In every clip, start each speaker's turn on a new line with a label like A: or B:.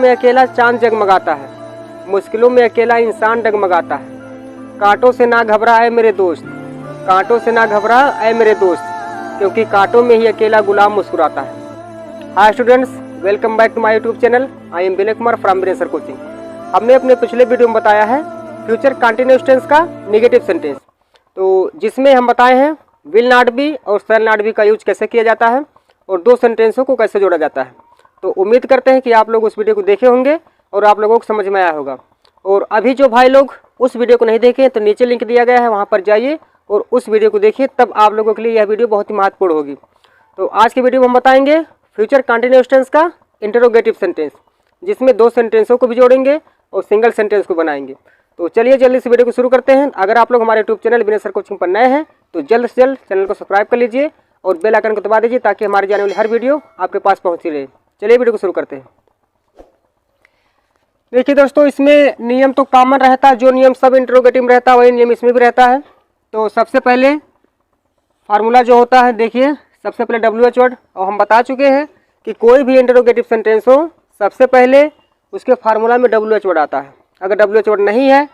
A: में अकेला चांद जगमगाता है, मुश्किलों में अकेला इंसान डगमगाता है। कांटों से ना घबरा ऐ मेरे दोस्त, कांटों से ना घबरा ऐ मेरे दोस्त, क्योंकि कांटों में ही अकेला गुलाम मुस्कुराता है। Hi students, welcome back to my YouTube channel. I am Vinay Kumar from Bracer coaching. हमने अपने पिछले वीडियो में बताया है फ्यूचर कंटिन्यूअस टेंस का नेगेटिव सेंटेंस, तो जिसमें हम बताए हैं विल नॉट बी और शैल नॉट बी का यूज कैसे किया जाता है और दो सेंटेंसों को कैसे जोड़ा जाता है। तो उम्मीद करते हैं कि आप लोग उस वीडियो को देखे होंगे और आप लोगों को समझ में आया होगा। और अभी जो भाई लोग उस वीडियो को नहीं देखे तो नीचे लिंक दिया गया है, वहाँ पर जाइए और उस वीडियो को देखिए, तब आप लोगों के लिए यह वीडियो बहुत ही महत्वपूर्ण होगी। तो आज की वीडियो में हम बताएंगे फ्यूचर कंटिन्यूअस टेंस का इंटरोगेटिव सेंटेंस, जिसमें दो सेंटेंसों को भी जोड़ेंगे और सिंगल सेंटेंस को बनाएंगे। तो चलिए जल्दी से वीडियो को शुरू करते हैं। अगर आप लोग हमारे यूट्यूब चैनल विनय सर कोचिंग पर नए हैं तो जल्द से जल्द चैनल को सब्सक्राइब कर लीजिए और बेल आइकन को दबा दीजिए ताकि हमारे जाने वाली हर वीडियो आपके पास पहुंचती रहे। चलिए वीडियो को शुरू करते हैं। देखिए दोस्तों, इसमें नियम तो कॉमन रहता है, जो नियम सब इंटरोगेटिव में रहता है वही नियम इसमें भी रहता है। तो सबसे पहले फार्मूला जो होता है, देखिए सबसे पहले WH वर्ड, और हम बता चुके हैं कि कोई भी इंटरोगेटिव सेंटेंस हो सबसे पहले उसके फार्मूला में WH वर्ड आता है। अगर WH वर्ड नहीं है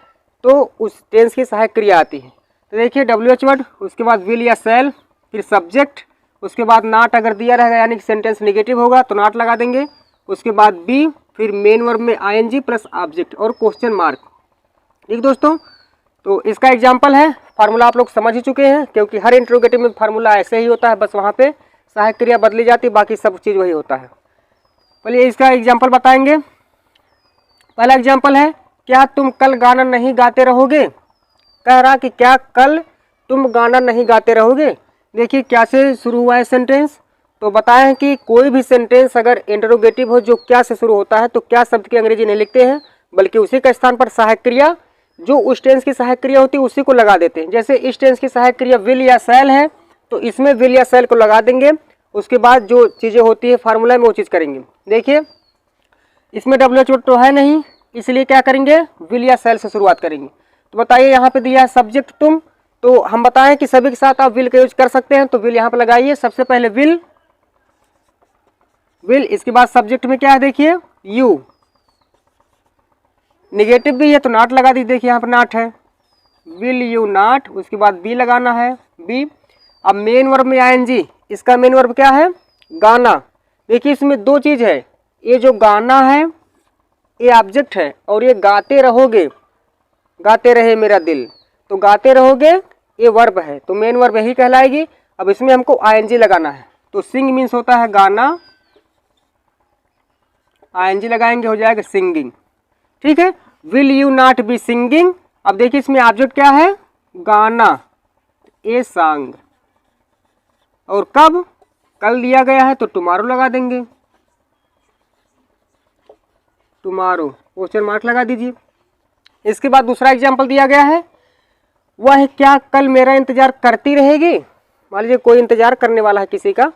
A: तो उस टेंस की सहायक क्रिया आती है। तो देखिए WH वर्ड, उसके बाद विल या शैल, फिर सब्जेक्ट, उसके बाद नॉट अगर दिया रहेगा यानी कि सेंटेंस नेगेटिव होगा तो नॉट लगा देंगे, उसके बाद बी, फिर मेन वर्ब में ING प्लस ऑब्जेक्ट और क्वेश्चन मार्क। ठीक दोस्तों, तो इसका एग्जाम्पल है, फार्मूला आप लोग समझ ही चुके हैं क्योंकि हर इंटरोगेटिव में फार्मूला ऐसे ही होता है, बस वहाँ पे सहायक क्रिया बदली जाती है, बाकी सब चीज़ वही होता है। चलिए इसका एग्जाम्पल बताएंगे। पहला एग्जाम्पल है, क्या तुम कल गाना नहीं गाते रहोगे। कह रहा कि क्या कल तुम गाना नहीं गाते रहोगे। देखिए क्या से शुरू हुआ है सेंटेंस, तो बताया है कि कोई भी सेंटेंस अगर इंटरोगेटिव हो जो क्या से शुरू होता है तो क्या शब्द की अंग्रेजी नहीं लिखते हैं, बल्कि उसी का स्थान पर सहायक क्रिया जो उस टेंस की सहायक क्रिया होती है उसी को लगा देते हैं। जैसे इस टेंस की सहायक क्रिया विल या शैल है तो इसमें विल या शैल को लगा देंगे, उसके बाद जो चीज़ें होती है फार्मूला में वो चीज़ करेंगे। देखिए इसमें WH वर्ड तो है नहीं, इसलिए क्या करेंगे, विल या शैल से शुरुआत करेंगे। तो बताइए यहाँ पे दिया है सब्जेक्ट तुम, तो हम बताएं कि सभी के साथ आप विल का यूज कर सकते हैं, तो विल यहाँ पे लगाइए। सबसे पहले विल, इसके बाद सब्जेक्ट में क्या है, देखिए यू, निगेटिव भी है तो नॉट लगा दीजिए। देखिए यहाँ पर नॉट है, विल यू नॉट, उसके बाद बी लगाना है, बी। अब मेन वर्ब में ING, इसका मेन वर्ब क्या है, गाना। देखिए इसमें दो चीज है, ये जो गाना है ये ऑब्जेक्ट है और ये गाते रहोगे, गाते रहे मेरा दिल, तो गाते रहोगे ये वर्ब है, तो मेन वर्ब यही कहलाएगी। अब इसमें हमको ING लगाना है, तो सिंग मीन्स होता है गाना, ING लगाएंगे हो जाएगा सिंगिंग। ठीक है, will you not be singing. अब देखिए इसमें ऑब्जेक्ट क्या है, गाना, ए सॉन्ग, और कब, कल दिया गया है तो टुमारो लगा देंगे, टुमारो क्वेश्चन मार्क लगा दीजिए। इसके बाद दूसरा एग्जाम्पल दिया गया है, वह क्या कल मेरा इंतजार करती रहेगी। मान लीजिए कोई इंतजार करने वाला है किसी का,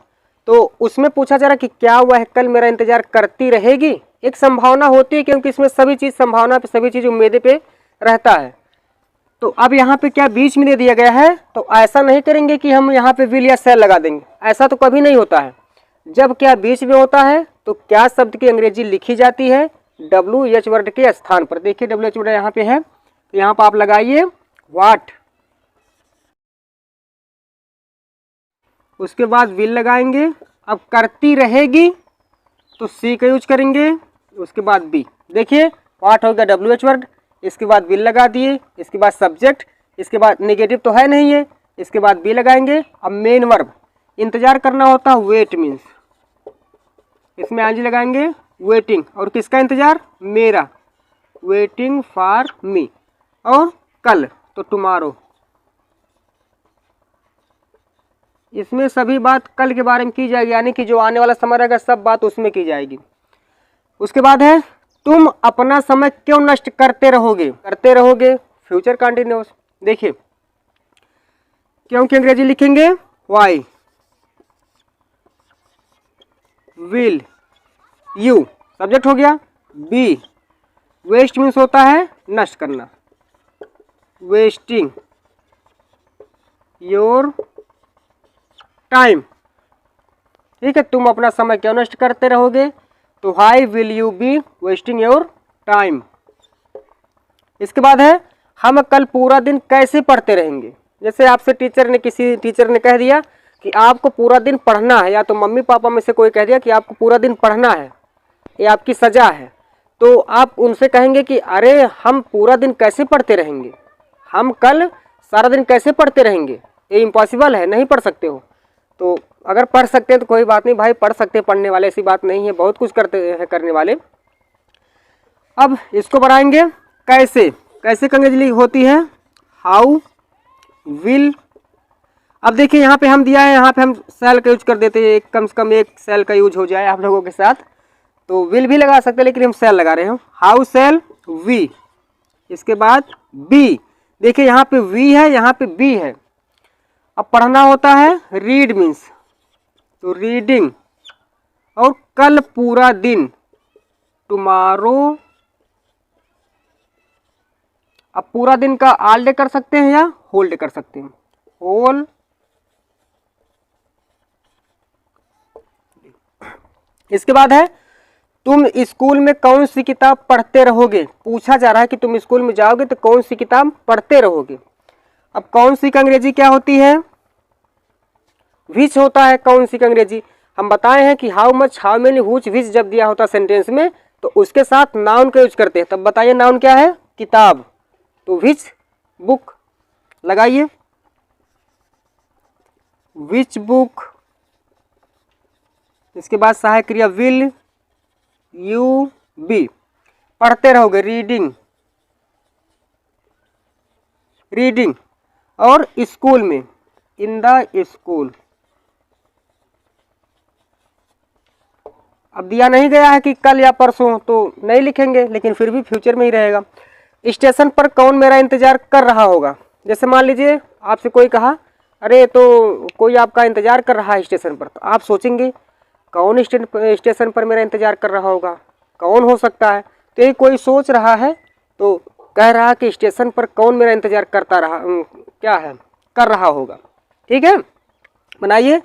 A: तो उसमें पूछा जा रहा कि क्या वह कल मेरा इंतजार करती रहेगी। एक संभावना होती है क्योंकि इसमें सभी चीज़ संभावना पे, सभी चीज़ उम्मीद पे रहता है। तो अब यहाँ पे क्या बीच में दे दिया गया है, तो ऐसा नहीं करेंगे कि हम यहाँ पे विल या शैल लगा देंगे, ऐसा तो कभी नहीं होता है। जब क्या बीच में होता है तो क्या शब्द की अंग्रेजी लिखी जाती है WH वर्ड के स्थान पर। देखिए WH वर्ड यहाँ पे है, तो यहाँ पर आप लगाइए व्हाट, उसके बाद विल लगाएंगे। अब करती रहेगी तो सी का यूज करेंगे, उसके बाद बी। देखिए व्हाट हो गया WH वर्ड, इसके बाद विल लगा दिए, इसके बाद सब्जेक्ट, इसके बाद नेगेटिव तो है नहीं है, इसके बाद बी लगाएंगे। अब मेन वर्ब, इंतजार करना होता है वेट मीन्स, इसमें ING लगाएंगे वेटिंग, और किसका इंतजार, मेरा, वेटिंग फॉर मी, और कल तो टुमारो। इसमें सभी बात कल के बारे में की जाएगी, यानी कि जो आने वाला समय रहेगा सब बात उसमें की जाएगी। उसके बाद है, तुम अपना समय क्यों नष्ट करते रहोगे, करते रहोगे फ्यूचर कंटिन्यूअस। देखिए क्यों की अंग्रेजी लिखेंगे वाई, विल यू सब्जेक्ट हो गया, बी वेस्ट मीन्स होता है नष्ट करना, वेस्टिंग योर टाइम। ठीक है, तुम अपना समय क्यों नष्ट करते रहोगे, तो why will you be wasting your time. इसके बाद है हम कल पूरा दिन कैसे पढ़ते रहेंगे। जैसे आपसे किसी टीचर ने कह दिया कि आपको पूरा दिन पढ़ना है, या तो मम्मी पापा में से कोई कह दिया कि आपको पूरा दिन पढ़ना है, ये आपकी सजा है, तो आप उनसे कहेंगे कि अरे हम पूरा दिन कैसे पढ़ते रहेंगे, हम कल सारा दिन कैसे पढ़ते रहेंगे, ये इम्पॉसिबल है, नहीं पढ़ सकते हो। तो अगर पढ़ सकते हैं तो कोई बात नहीं भाई, पढ़ सकते हैं, पढ़ने वाले ऐसी बात नहीं है, बहुत कुछ करते हैं करने वाले। अब इसको बनाएंगे कैसे, कैसे की अंग्रेजी होती है हाउ विल। अब देखिए यहाँ पे हम दिया है, यहाँ पे हम सेल का यूज कर देते हैं, कम से कम एक सेल का यूज हो जाए आप लोगों के साथ। तो विल भी लगा सकते हैं लेकिन हम सेल लगा रहे हैं, हाउ सेल वी। इसके बाद बी, देखिए यहाँ पे वी है, यहाँ पे बी है। अब पढ़ना होता है रीड मीन्स, तो रीडिंग। और कल पूरा दिन टुमारो। अब पूरा दिन का ऑल डे कर सकते हैं या होल डे कर सकते हैं, होल। इसके बाद है तुम स्कूल में कौन सी किताब पढ़ते रहोगे। पूछा जा रहा है कि तुम स्कूल में जाओगे तो कौन सी किताब पढ़ते रहोगे। अब कौन सी का अंग्रेजी क्या होती है, विच होता है। कौन सी का अंग्रेजी हम बताए हैं कि how much, how many, which, which जब दिया होता सेंटेंस में तो उसके साथ नाउन का यूज करते हैं। तब बताइए नाउन क्या है, किताब। तो विच बुक लगाइए, विच बुक। इसके बाद सहायक क्रिया विल यू बी, पढ़ते रहोगे रीडिंग, रीडिंग। और स्कूल में इन द स्कूल। अब दिया नहीं गया है कि कल या परसों तो नहीं लिखेंगे, लेकिन फिर भी फ्यूचर में ही रहेगा। स्टेशन पर कौन मेरा इंतजार कर रहा होगा। जैसे मान लीजिए आपसे कोई कहा अरे तो कोई आपका इंतजार कर रहा है स्टेशन पर, तो आप सोचेंगे कौन स्टेशन पर मेरा इंतजार कर रहा होगा, कौन हो सकता है। तो ये कोई सोच रहा है तो कह रहा कि स्टेशन पर कौन मेरा इंतजार करता रहा, क्या है, कर रहा होगा। ठीक है, बनाइए।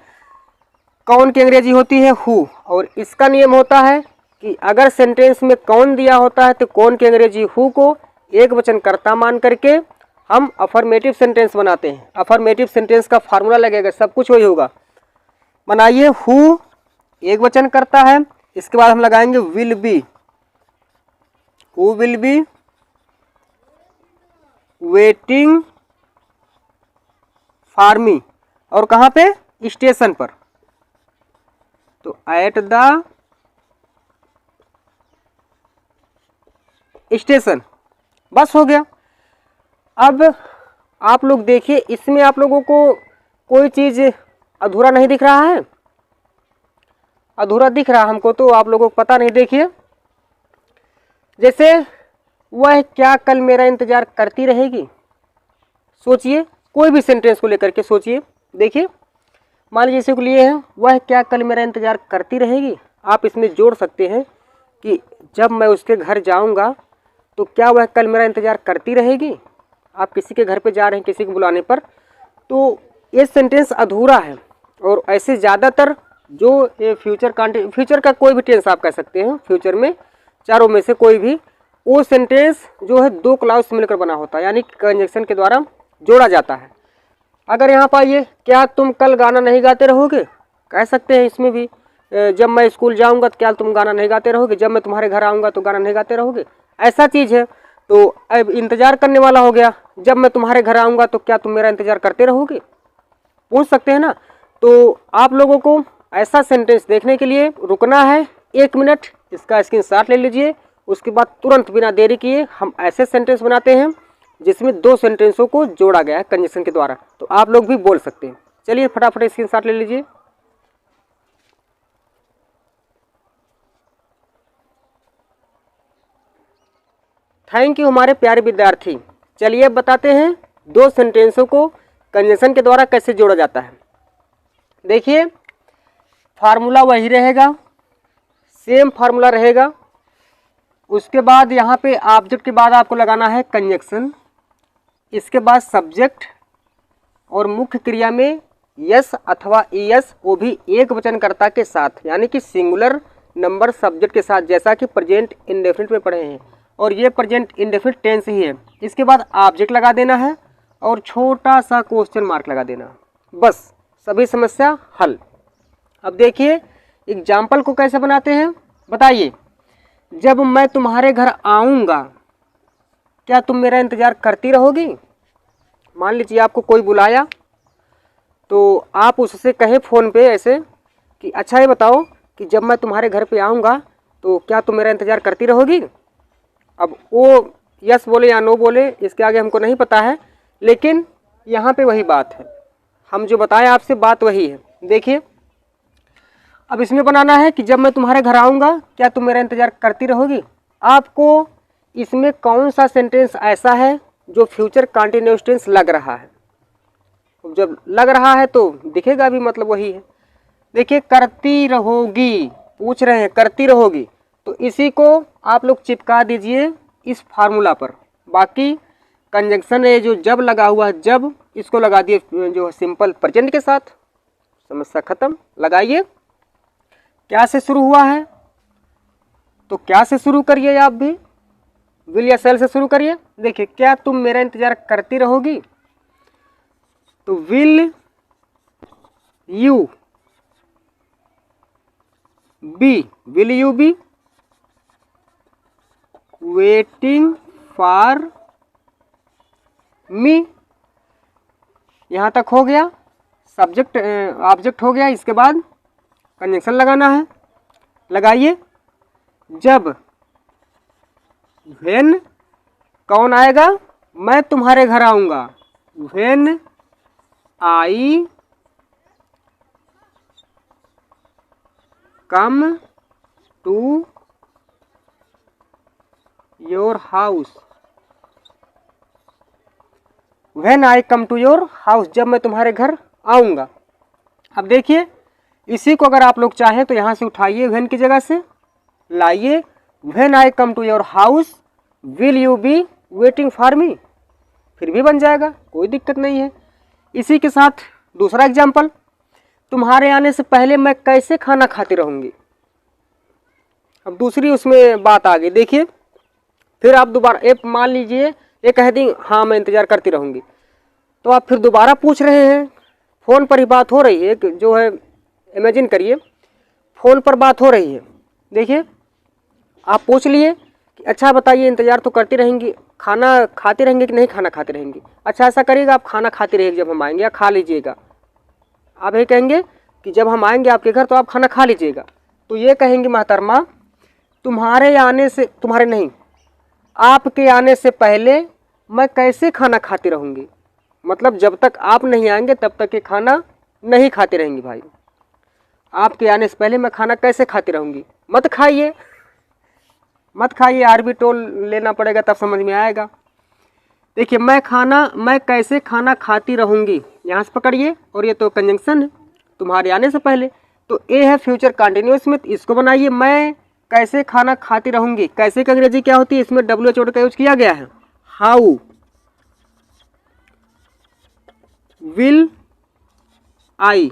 A: कौन की अंग्रेजी होती है हु, और इसका नियम होता है कि अगर सेंटेंस में कौन दिया होता है तो कौन की अंग्रेजी हु को एक वचन कर्ता मान करके हम अफर्मेटिव सेंटेंस बनाते हैं। अफर्मेटिव सेंटेंस का फार्मूला लगेगा, सब कुछ वही होगा। बनाइए, हु एक वचन करता है, इसके बाद हम लगाएंगे will be, who will be waiting for मी, और कहाँ पे, स्टेशन पर, तो एट द स्टेशन। बस हो गया। अब आप लोग देखिए, इसमें आप लोगों को कोई चीज अधूरा नहीं दिख रहा है, अधूरा दिख रहा हमको तो आप लोगों को पता नहीं। देखिए, जैसे वह क्या कल मेरा इंतजार करती रहेगी। सोचिए, कोई भी सेंटेंस को लेकर के सोचिए। देखिए, मान लीजिए इसी को लिए है, वह क्या कल मेरा इंतजार करती रहेगी। आप इसमें जोड़ सकते हैं कि जब मैं उसके घर जाऊंगा तो क्या वह कल मेरा इंतजार करती रहेगी। आप किसी के घर पे जा रहे हैं किसी को बुलाने पर, तो ये सेंटेंस अधूरा है। और ऐसे ज़्यादातर जो ये फ्यूचर का कोई भी टेंस आप कह सकते हैं, फ्यूचर में चारों में से कोई भी, वो सेंटेंस जो है दो क्लाउज से मिलकर बना होता है, यानी कंजंक्शन के द्वारा जोड़ा जाता है। अगर यहाँ पर ये क्या तुम कल गाना नहीं गाते रहोगे, कह सकते हैं इसमें भी। जब मैं स्कूल जाऊंगा तो क्या तुम गाना नहीं गाते रहोगे, जब मैं तुम्हारे घर आऊँगा तो गाना नहीं गाते रहोगे, ऐसा चीज़ है। तो अब इंतज़ार करने वाला हो गया, जब मैं तुम्हारे घर आऊँगा तो क्या तुम मेरा इंतज़ार करते रहोगे, पूछ सकते हैं ना। तो आप लोगों को ऐसा सेंटेंस देखने के लिए रुकना है 1 मिनट, इसका स्क्रीनशॉट ले लीजिए। उसके बाद तुरंत बिना देरी किए हम ऐसे सेंटेंस बनाते हैं जिसमें 2 सेंटेंसों को जोड़ा गया है कंजंक्शन के द्वारा। तो आप लोग भी बोल सकते हैं। चलिए फटाफट स्क्रीनशॉट ले लीजिए। थैंक यू हमारे प्यारे विद्यार्थी। चलिए अब बताते हैं 2 सेंटेंसों को कंजंक्शन के द्वारा कैसे जोड़ा जाता है। देखिए, फार्मूला वही रहेगा, सेम फार्मूला रहेगा। उसके बाद यहाँ पे ऑब्जेक्ट के बाद आपको लगाना है कंजंक्शन, इसके बाद सब्जेक्ट, और मुख्य क्रिया में यस अथवा ईएस, वो भी एक वचनकर्ता के साथ, यानी कि सिंगुलर नंबर सब्जेक्ट के साथ, जैसा कि प्रेजेंट इंडेफिनिट में पढ़े हैं, और ये प्रेजेंट इंडेफिनिट टेंस ही है। इसके बाद ऑब्जेक्ट लगा देना है और छोटा सा क्वेश्चन मार्क लगा देना, बस सभी समस्या हल। अब देखिए एग्जाम्पल को कैसे बनाते हैं, बताइए। जब मैं तुम्हारे घर आऊँगा क्या तुम मेरा इंतज़ार करती रहोगी। मान लीजिए आपको कोई बुलाया तो आप उससे कहे फ़ोन पे ऐसे कि अच्छा ये बताओ कि जब मैं तुम्हारे घर पे आऊँगा तो क्या तुम मेरा इंतज़ार करती रहोगी। अब वो यस बोले या नो बोले इसके आगे हमको नहीं पता है, लेकिन यहाँ पे वही बात है, हम जो बताएं आपसे बात वही है। देखिए अब इसमें बनाना है कि जब मैं तुम्हारे घर आऊँगा क्या तुम मेरा इंतज़ार करती रहोगी। आपको इसमें कौन सा सेंटेंस ऐसा है जो फ्यूचर कंटिन्यूअस टेंस लग रहा है। जब लग रहा है तो दिखेगा भी, मतलब वही है। देखिए करती रहोगी, पूछ रहे हैं करती रहोगी, तो इसी को आप लोग चिपका दीजिए इस फार्मूला पर। बाकी कंजंक्शन है जो जब लगा हुआ है, जब इसको लगा दिए जो है सिंपल प्रेजेंट के साथ, समस्या खत्म। लगाइए क्या से शुरू हुआ है तो क्या से शुरू करिए, आप भी विल या सेल से शुरू करिए। देखिए क्या तुम मेरा इंतजार करती रहोगी, तो will you be waiting for मी। यहाँ तक हो गया, सब्जेक्ट ऑब्जेक्ट हो गया। इसके बाद कंजंक्शन लगाना है, लगाइए। जब व्हेन कौन आएगा, मैं तुम्हारे घर आऊँगा, when I come to your house, when I come to your house, जब मैं तुम्हारे घर आऊँगा। अब देखिए इसी को अगर आप लोग चाहें तो यहाँ से उठाइए, व्हेन की जगह से लाइए, when I come to your house will you be waiting for me, फिर भी बन जाएगा, कोई दिक्कत नहीं है। इसी के साथ दूसरा एग्जाम्पल, तुम्हारे आने से पहले मैं कैसे खाना खाती रहूँगी। अब दूसरी उसमें बात आ गई। देखिए फिर आप दोबारा एक मान लीजिए ये कह दी हाँ मैं इंतज़ार करती रहूँगी, तो आप फिर दोबारा पूछ रहे हैं, फ़ोन पर ही बात हो रही है, जो है इमेजिन करिए फ़ोन पर बात हो रही है। देखिए आप पूछ लिए कि अच्छा बताइए इंतज़ार तो करती रहेंगी, खाना खाती रहेंगी कि नहीं खाना खाती रहेंगी। अच्छा ऐसा करिएगा आप खाना खाती रहेगी जब हम आएंगे, या खा लीजिएगा। आप ये कहेंगे कि जब हम आएंगे आपके घर तो आप खाना खा लीजिएगा, तो ये कहेंगे मोहतरमा तुम्हारे आने से, तुम्हारे नहीं आपके आने से पहले मैं कैसे खाना खाती रहूँगी। मतलब जब तक आप नहीं आएंगे तब तक ये खाना नहीं खाती रहेंगी। भाई आपके आने से पहले मैं खाना कैसे खाती रहूँगी। मत खाइए, मत खाइए, आरबी टोल लेना पड़ेगा तब समझ में आएगा। देखिए मैं कैसे खाना खाती रहूँगी, यहाँ से पकड़िए, और ये तो कंजंक्शन है तुम्हारे आने से पहले, तो ए है फ्यूचर कंटिन्यूअस में, इसको बनाइए मैं कैसे खाना खाती रहूँगी। कैसे की अंग्रेजी क्या होती है, इसमें WH का यूज किया गया है। How will I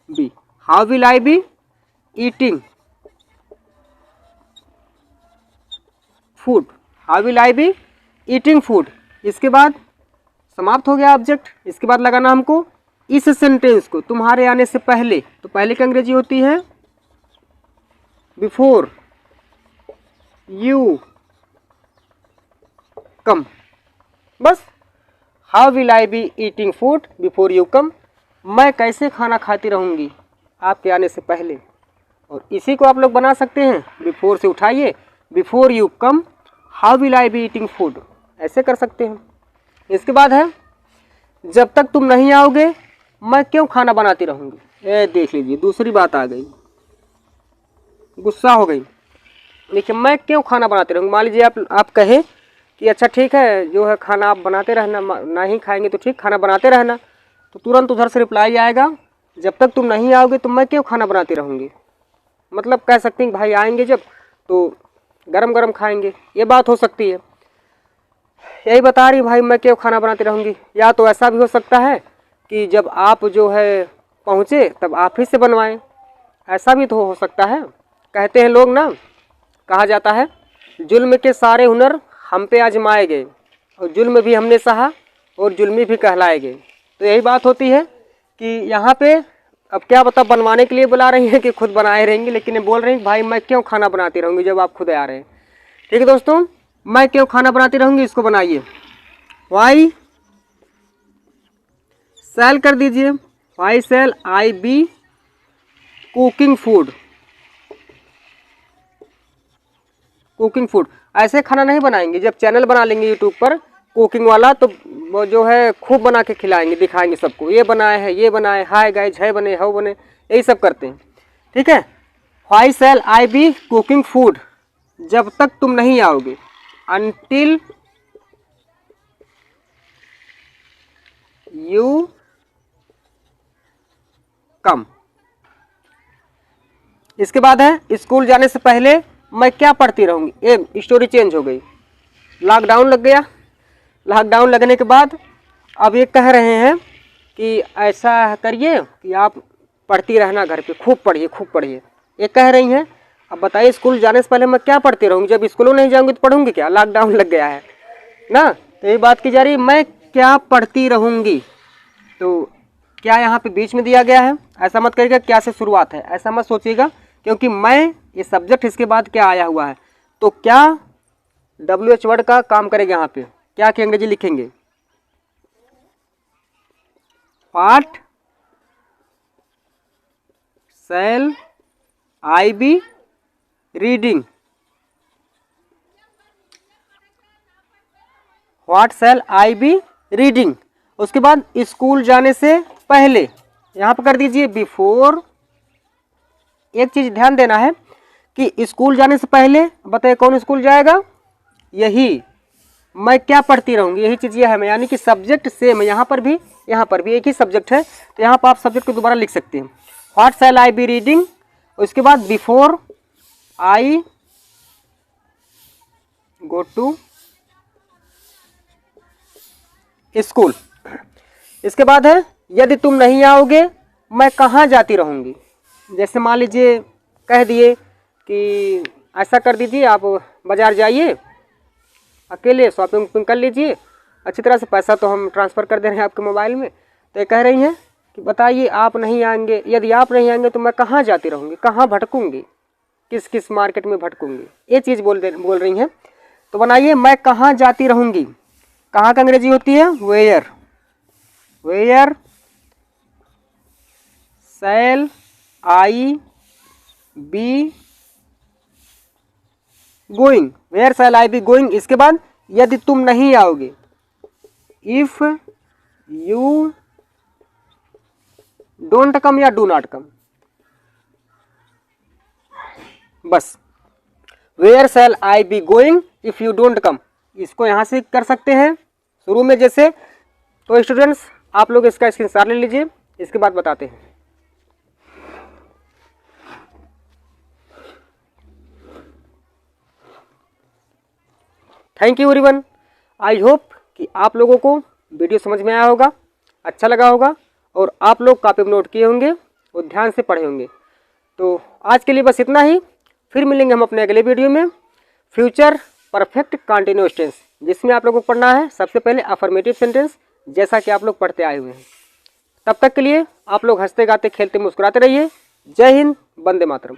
A: be, how will I be eating food, how will I be eating food. इसके बाद समाप्त हो गया ऑब्जेक्ट। इसके बाद लगाना हमको इस सेंटेंस को तुम्हारे आने से पहले, तो पहले की अंग्रेजी होती है बिफोर यू कम। बस how will I be eating food before you come, मैं कैसे खाना खाती रहूँगी आपके आने से पहले। और इसी को आप लोग बना सकते हैं, बिफोर से उठाइए, before you come how will I be eating food, ऐसे कर सकते हैं। इसके बाद है जब तक तुम नहीं आओगे मैं क्यों खाना बनाती रहूँगी। ये देख लीजिए दूसरी बात आ गई, गुस्सा हो गई। देखिए मैं क्यों खाना बनाते रहूँगी। मान लीजिए आप कहे कि अच्छा ठीक है जो है खाना आप बनाते रहना, ना ही खाएंगे तो ठीक खाना बनाते रहना, तो तुरंत उधर से रिप्लाई आएगा जब तक तुम नहीं आओगे तो मैं क्यों खाना बनाती रहूँगी। मतलब कह सकते हैं भाई आएंगे जब तो गरम गरम खाएंगे, ये बात हो सकती है। यही बता रही भाई मैं क्यों खाना बनाती रहूँगी। या तो ऐसा भी हो सकता है कि जब आप जो है पहुँचे तब आप ही से बनवाएं, ऐसा भी तो हो सकता है। कहते हैं लोग ना, कहा जाता है जुल्म के सारे हुनर हम पे आजमाए गए और जुल्म भी हमने सहा और जुल्मी भी कहलाए गए। तो यही बात होती है कि यहाँ पे अब क्या बता, बनवाने के लिए बुला रही हैं कि खुद बनाए रहेंगी, लेकिन ये बोल रही हैं भाई मैं क्यों खाना बनाती रहूँगी जब आप खुद आ रहे हैं। ठीक है दोस्तों, मैं क्यों खाना बनाती रहूँगी, इसको बनाइए। वाई सेल कर दीजिए, why shall I be cooking food. Cooking food ऐसे खाना नहीं बनाएंगे, जब चैनल बना लेंगे यूट्यूब पर कुकिंग वाला तो वो जो है खूब बना के खिलाएंगे, दिखाएंगे सबको ये बनाए है, ये बनाए, हाय गाइज, है बने, हाउ बने, यही सब करते हैं। ठीक है, why shall I be cooking food जब तक तुम नहीं आओगे, अनटिल यू कम। इसके बाद है स्कूल जाने से पहले मैं क्या पढ़ती रहूँगी। ये स्टोरी चेंज हो गई, लॉकडाउन लग गया। लॉकडाउन लगने के बाद अब ये कह रहे हैं कि ऐसा करिए कि आप पढ़ती रहना घर पे, खूब पढ़िए खूब पढ़िए, ये कह रही हैं। अब बताइए स्कूल जाने से पहले मैं क्या पढ़ती रहूँगी, जब स्कूलों नहीं जाऊँगी तो पढ़ूँगी क्या, लॉकडाउन लग गया है ना। तो ये बात की जा रही है मैं क्या पढ़ती रहूँगी, तो क्या यहाँ पे बीच में दिया गया है, ऐसा मत करिएगा क्या से शुरुआत है, ऐसा मत सोचिएगा, क्योंकि मैं ये सब्जेक्ट इसके बाद क्या आया हुआ है। तो क्या WH वर्ड का काम करेगा यहाँ पे, क्या की अंग्रेजी लिखेंगे, what shall I be reading, what shall I be reading. उसके बाद स्कूल जाने से पहले यहाँ पर कर दीजिए बिफोर। एक चीज ध्यान देना है कि स्कूल जाने से पहले बताइए कौन स्कूल जाएगा, यही मैं क्या पढ़ती रहूँगी, यही चीज़ ये है, यानी कि सब्जेक्ट सेम है, यहाँ पर भी एक ही सब्जेक्ट है, तो यहाँ पर आप सब्जेक्ट को दोबारा लिख सकते हैं, what shall I be reading. उसके बाद before I go to school. इसके बाद है यदि तुम नहीं आओगे मैं कहाँ जाती रहूँगी। जैसे मान लीजिए कह दिए कि ऐसा कर दीजिए, आप बाज़ार जाइए अकेले, शॉपिंग कर लीजिए अच्छी तरह से, पैसा तो हम ट्रांसफ़र कर दे रहे हैं आपके मोबाइल में। तो ये कह रही हैं कि बताइए आप नहीं आएंगे, यदि आप नहीं आएंगे तो मैं कहाँ जाती रहूँगी, कहाँ भटकूँगी, किस किस मार्केट में भटकूँगी, ये चीज़ बोल रही हैं। तो बनाइए मैं कहाँ जाती रहूँगी, कहाँ का अंग्रेजी होती है where, where shall I be going, where shall I be going. इसके बाद यदि तुम नहीं आओगे, इफ यू डोंट कम या डू नॉट कम, बस where shall I be going if you don't come, इसको यहां से कर सकते हैं शुरू में जैसे। तो स्टूडेंट्स आप लोग इसका स्क्रीनशॉट ले लीजिए, इसके बाद बताते हैं। Thank you everyone, I hope कि आप लोगों को वीडियो समझ में आया होगा, अच्छा लगा होगा और आप लोग कॉपी में नोट किए होंगे और ध्यान से पढ़े होंगे। तो आज के लिए बस इतना ही, फिर मिलेंगे हम अपने अगले वीडियो में, फ्यूचर परफेक्ट कंटिन्यूअस टेंस, जिसमें आप लोगों को पढ़ना है सबसे पहले अफर्मेटिव सेंटेंस, जैसा कि आप लोग पढ़ते आए हुए हैं। तब तक के लिए आप लोग हंसते गाते खेलते मुस्कुराते रहिए। जय हिंद, वंदे मातरम।